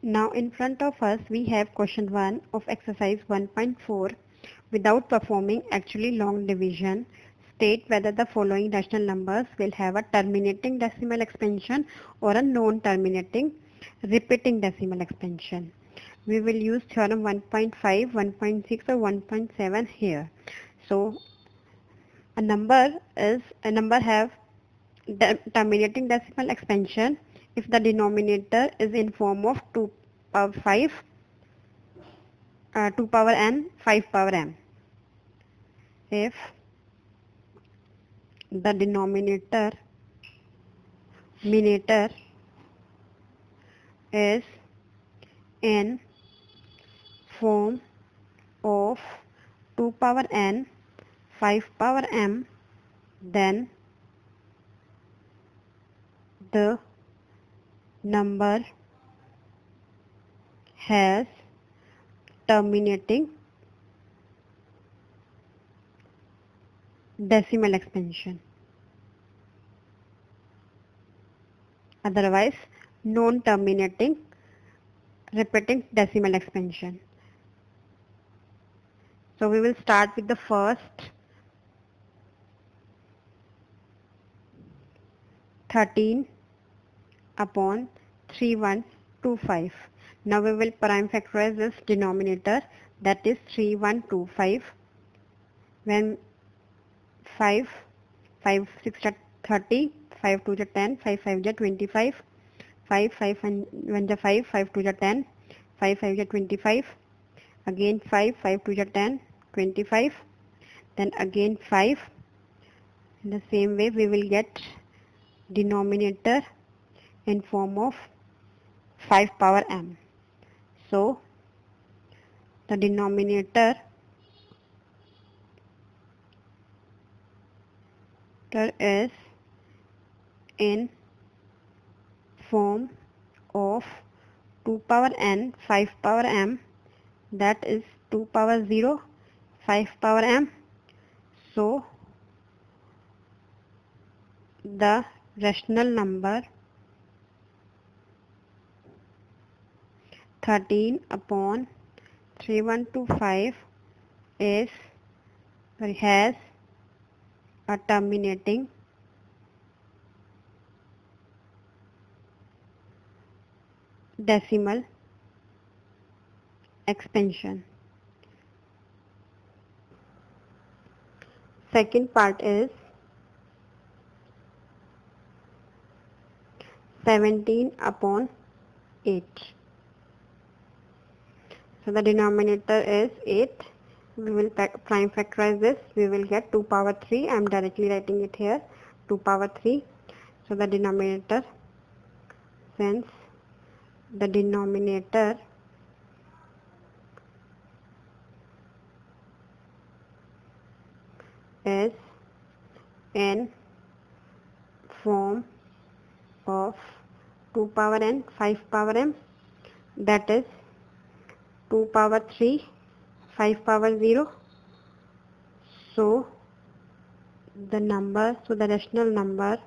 Now in front of us we have question 1 of exercise 1.4. Without performing actually long division, state whether the following rational numbers will have a terminating decimal expansion or a non-terminating repeating decimal expansion. We will use theorem 1.5, 1.6 or 1.7 here. So a number have terminating decimal expansion if the denominator is in form of 2 power 5, 2 power n, 5 power m. If the denominator is in form of 2 power n, 5 power m, then the number has terminating decimal expansion. Otherwise, non-terminating repeating decimal expansion. So we will start with the first 13 upon 3125. Now we will prime factorize this denominator, that is 3125. When 5, 5 6 are 30, 5 2 are 10, 5 5 are 25, 5 5 1 are 5, 5 2 are 10, 5 5 are 25, again 5 5 2 are 10, 25, then again 5. In the same way we will get denominator in form of 5 power m. So the denominator is in form of 2 power n, 5 power m, that is 2 power 0, 5 power m. So the rational number 13 upon 3125 has a terminating decimal expansion. Second part is 17 upon 8. So the denominator is 8. We will prime factorize this. We will get 2 power 3. I am directly writing it here. 2 power 3. So the denominator, since the denominator is in form of 2 power n, 5 power m, that is 2 power 3, 5 power 0. So the rational number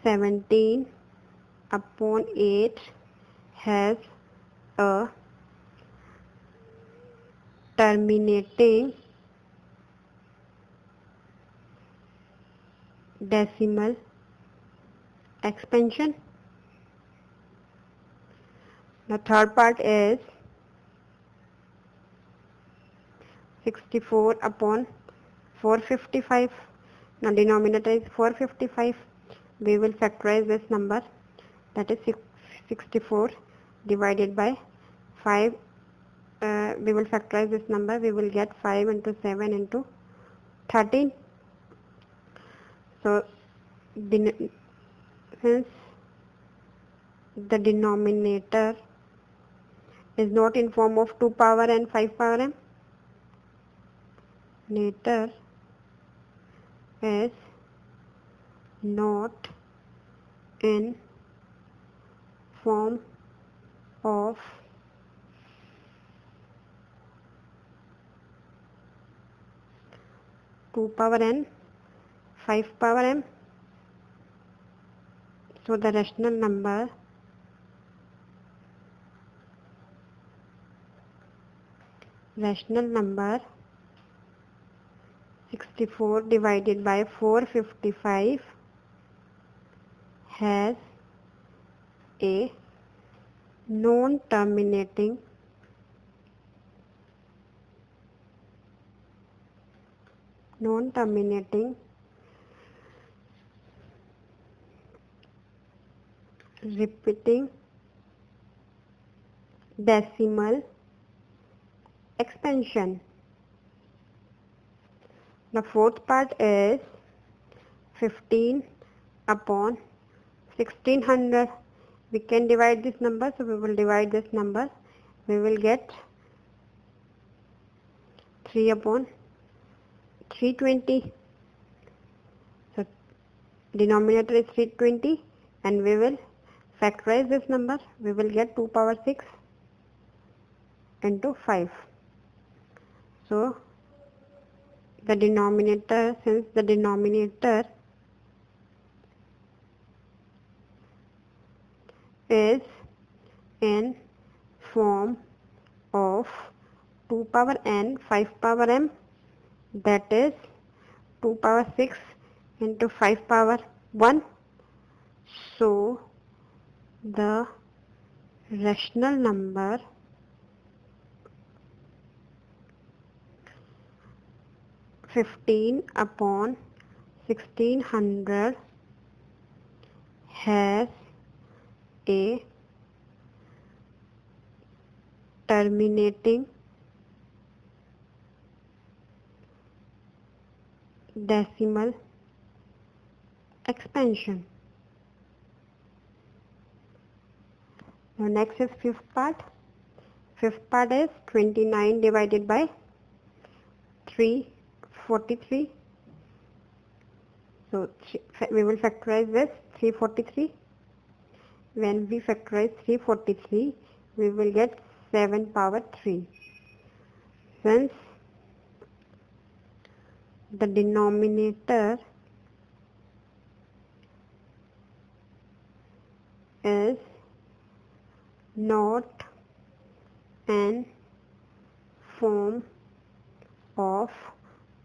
17 upon 8 has a terminating decimal expansion. The third part is 64 upon 455. Now denominator is 455. We will factorize this number, that is 64 divided by 5. We will factorize this number. We will get 5 into 7 into 13. So since the denominator is not in form of 2 power and 5 power m, denominator is not in form of 2 power n, 5 power m. So the rational number rational number 64 divided by 455 has a non-terminating repeating decimal expansion. The fourth part is 15 upon 1600. We can divide this number, so we will divide this number. We will get 3 upon 320. So denominator is 320 and we will factorize this number. We will get 2 power 6 into 5. So the denominator, since the denominator is in form of 2 power n 5 power m, that is 2 power 6 into 5 power 1. So the rational number (15 upon 1600) has a terminating decimal expansion. Now next is fifth part. Fifth part is 29 divided by 343. So we will factorize this 343. When we factorize 343, we will get 7 power 3. Since the denominator is not in form of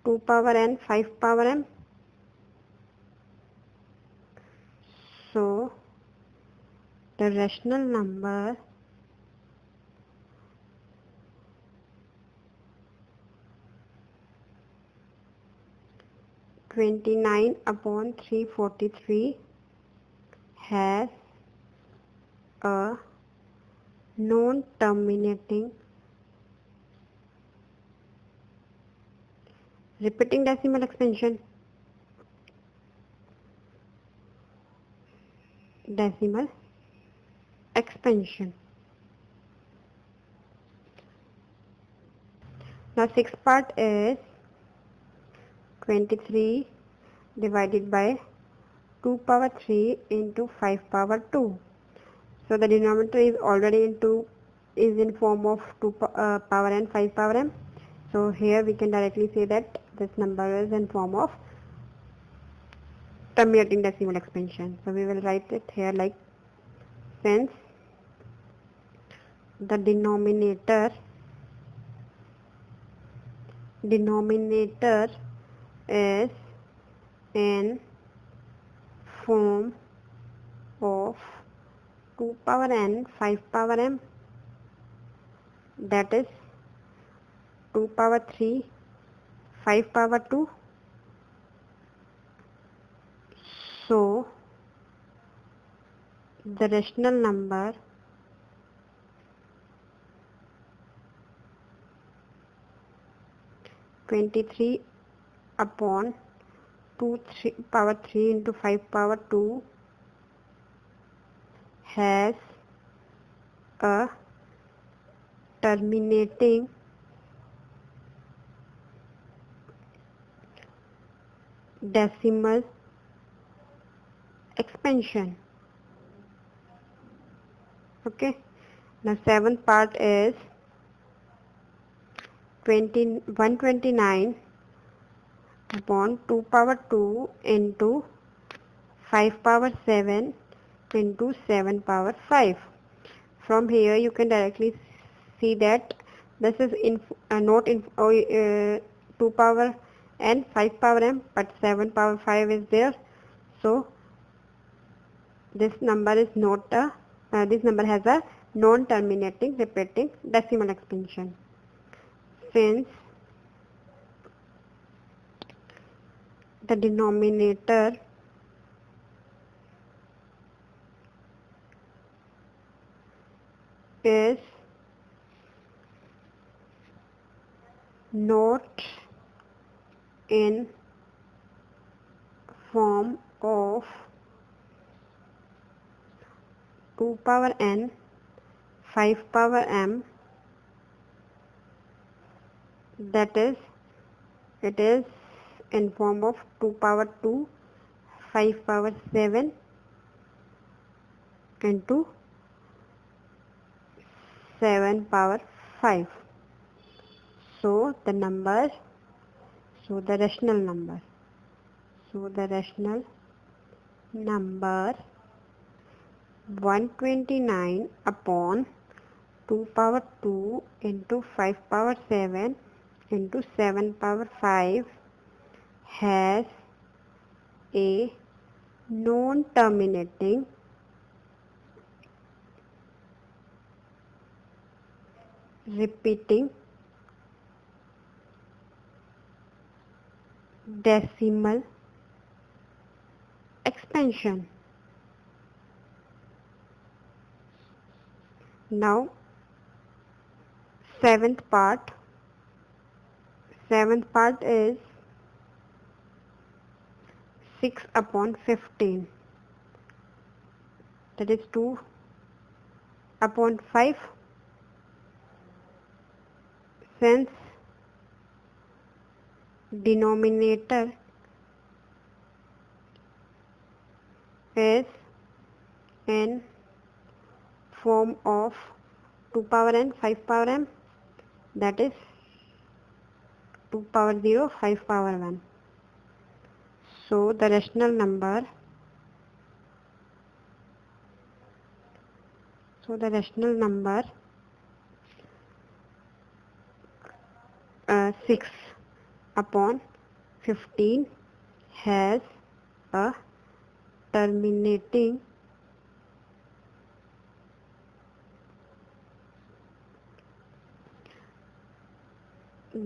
2 power n 5 power m, so the rational number (29 upon 343) has a non-terminating repeating decimal expansion. Now sixth part is 23 divided by 2 power 3 into 5 power 2. So the denominator is already is in form of 2 power n 5 power m. So here we can directly say that this number is in form of terminating decimal expansion. So we will write it here like, since the denominator is in form of 2 power n 5 power m, that is 2 power 3 5 power 2. So the rational number (23 upon 2 power 3 into 5 power 2) has a terminating decimal expansion. Okay. The seventh part is 129 upon 2 power 2 into 5 power 7 into 7 power 5. From here you can directly see that this is not 2 power n 5 power m, but 7 power 5 is there. So this number is not this number has a non-terminating repeating decimal expansion. Since the denominator is not in form of 2 power n 5 power m, that is, it is in form of 2 power 2 5 power 7 into 7 power 5. So the rational number So the rational number 129 upon 2 power 2 into 5 power 7 into 7 power 5 has a non-terminating repeating decimal expansion. Now seventh part is 6 upon 15, that is 2 upon 5. Since denominator is in form of 2 power n 5 power m, that is 2 power 0 5 power 1. So the rational number 6 upon 15 has a terminating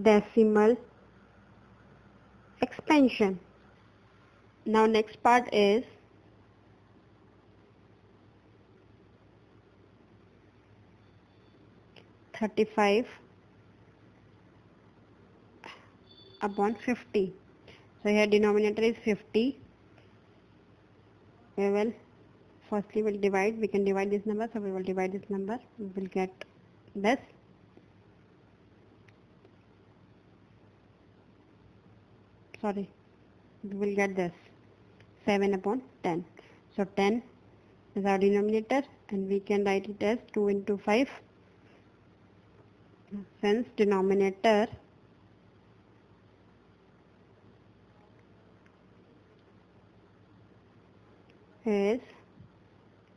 decimal expansion. Now next part is (35) upon 50. So here denominator is 50. We will divide. We can divide this number. So we will divide this number. We will get this. We will get this 7 upon 10. So 10 is our denominator, and we can write it as 2 into 5. Since denominator is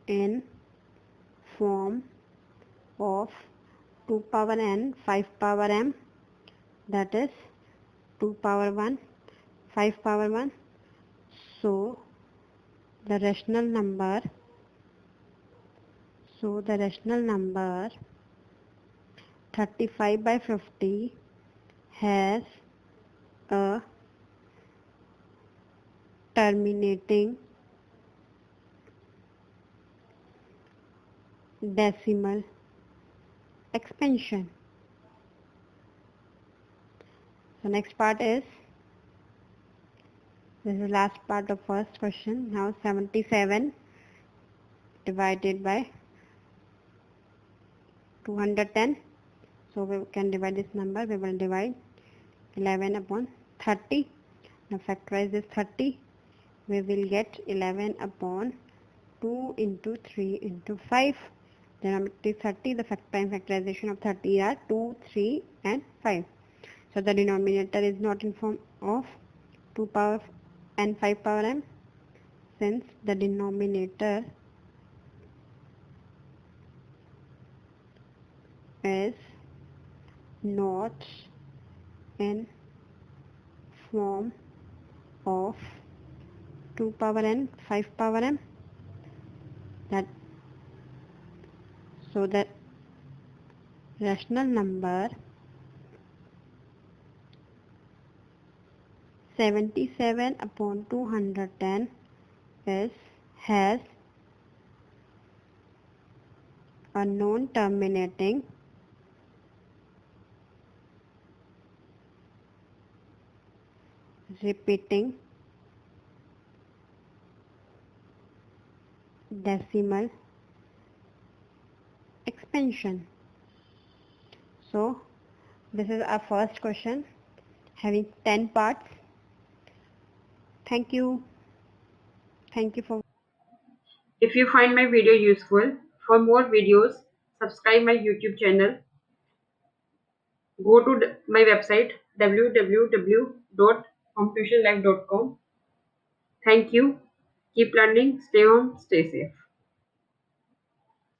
in form of 2 power n 5 power m, that is 2 power 1 5 power 1. So the rational number 35 by 50 has a terminating decimal expansion. So next part is, this is the last part of first question. Now 77 divided by 210. So we can divide this number. We will divide 11 upon 30. Now factorize this 30. We will get 11 upon 2 into 3 into 5. Denominator is 30. The prime factorization of 30 are 2, 3 and 5. So the denominator is not in form of 2 power n 5 power m, since the denominator is not in form of 2 power n, 5 power m. That so that rational number 77 upon 210 has a non-terminating repeating decimal expansion. So this is our first question having 10 parts. Thank you. Thank you for. If you find my video useful, for more videos, subscribe my YouTube channel. Go to my website www.hometuitionlive.com. Thank you. Keep learning. Stay home. Stay safe.